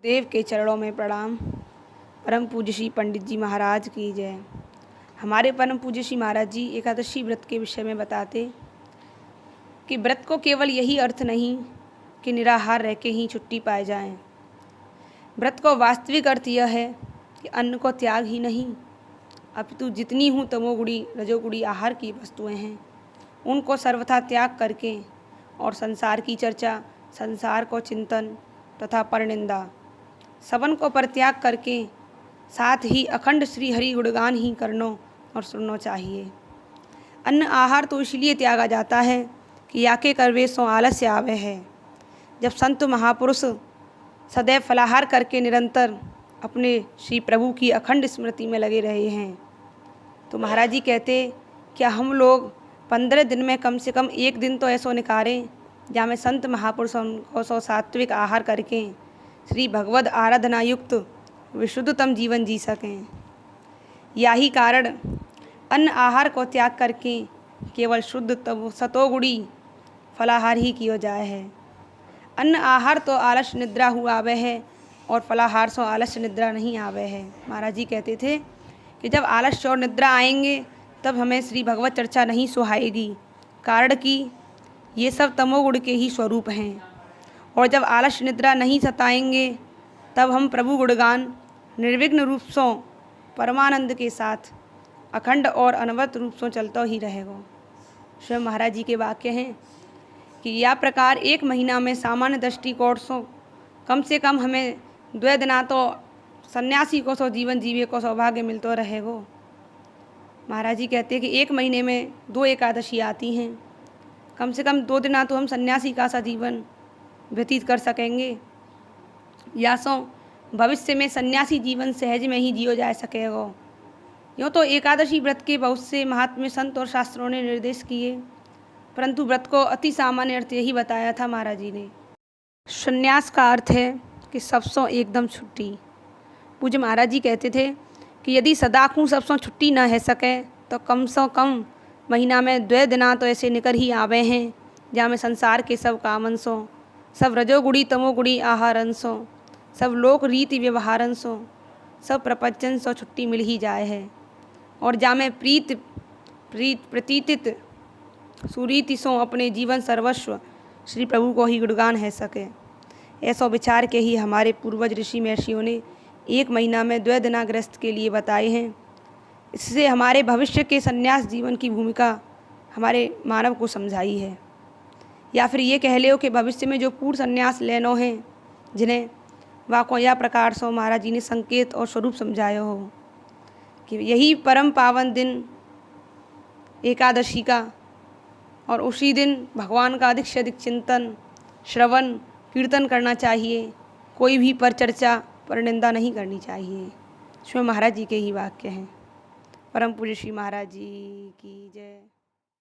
देव के चरणों में प्रणाम। परम पूज्य श्री पंडित जी महाराज की जय। हमारे परम पूज्य श्री महाराज जी एकादशी व्रत के विषय में बताते कि व्रत को केवल यही अर्थ नहीं कि निराहार रह के ही छुट्टी पाए जाएं। व्रत को वास्तविक अर्थ यह है कि अन्न को त्याग ही नहीं, अपितु जितनी हूँ तमोगुणी रजोगुणी आहार की वस्तुएं हैं उनको सर्वथा त्याग करके और संसार की चर्चा, संसार को चिंतन तथा परनिंदा सबन को परित्याग करके साथ ही अखंड श्री हरि गुणगान ही करनो और सुनना चाहिए। अन्न आहार तो इसलिए त्यागा जाता है कि याके करवे सो आलस्य आवे है। जब संत महापुरुष सदैव फलाहार करके निरंतर अपने श्री प्रभु की अखंड स्मृति में लगे रहे हैं तो महाराज जी कहते क्या हम लोग 15 दिन में कम से कम एक दिन तो ऐसा निकालें जहाँ में संत महापुरुषों को सो सात्विक आहार करके श्री भगवद आराधना युक्त विशुद्धतम जीवन जी सकें। यही कारण अन्न आहार को त्याग करके केवल शुद्ध सतोगुणी फलाहार ही किया जाए है। अन्न आहार तो आलस्य निद्रा हुआ आवे है और फलाहार से आलस्य निद्रा नहीं आवे है। महाराज जी कहते थे कि जब आलस्य और निद्रा आएंगे तब हमें श्री भगवत चर्चा नहीं सुहाएगी, कारण कि ये सब तमोगुण के ही स्वरूप हैं। और जब आलस्य निद्रा नहीं सताएंगे तब हम प्रभु गुणगान निर्विघ्न रूप से परमानंद के साथ अखंड और अनवरत रूप से चलता ही रहेगा। स्वयं महाराज जी के वाक्य हैं कि यह प्रकार एक महीना में सामान्य दृष्टिकोण से कम हमें 2 दिना तो सन्यासी को जीवन जीवे को सौभाग्य मिलता रहेगा। महाराज जी कहते हैं कि एक महीने में 2 एकादशी आती हैं, कम से कम 2 दिना तो हम सन्यासी का सा जीवन व्यतीत कर सकेंगे या सो भविष्य में सन्यासी जीवन सहज में ही जियो जा सकेगा। यूँ तो एकादशी व्रत के बहुत से महात्म्य संत और शास्त्रों ने निर्देश किए, परंतु व्रत को अति सामान्य अर्थ यही बताया था महाराज जी ने। संन्यास का अर्थ है कि सबसों एकदम छुट्टी। पूज्य महाराज जी कहते थे कि यदि सदाखू सबसों छुट्टी न है सके तो कम से कम महीना में 2 दिना तो ऐसे निकल ही आवे हैं जहाँ में संसार के सब कामन सो, सब रजोगुणी तमोगुणी आहारन सो, सब लोक रीति व्यवहारन सो, सब प्रपंचन सो छुट्टी मिल ही जाए है। और जहाँ में प्रतीतित सुरीति सो अपने जीवन सर्वस्व श्री प्रभु को ही गुणगान है सके। ऐसा विचार के ही हमारे पूर्वज ऋषि महर्षियों ने 1 महीना में 2 दिना गृहस्थ के लिए बताए हैं। इससे हमारे भविष्य के संन्यास जीवन की भूमिका हमारे मानव को समझाई है। या फिर ये कह लो कि भविष्य में जो पूर्ण संन्यास लेनो है जिन्हें वाको या प्रकार से महाराज जी ने संकेत और स्वरूप समझाया हो कि यही परम पावन दिन एकादशी का, और उसी दिन भगवान का अधिक से अधिक चिंतन श्रवण कीर्तन करना चाहिए। कोई भी पर चर्चा पर निंदा नहीं करनी चाहिए। स्वयं महाराज जी के ही वाक्य हैं। परम पूज्य श्री महाराज जी की जय।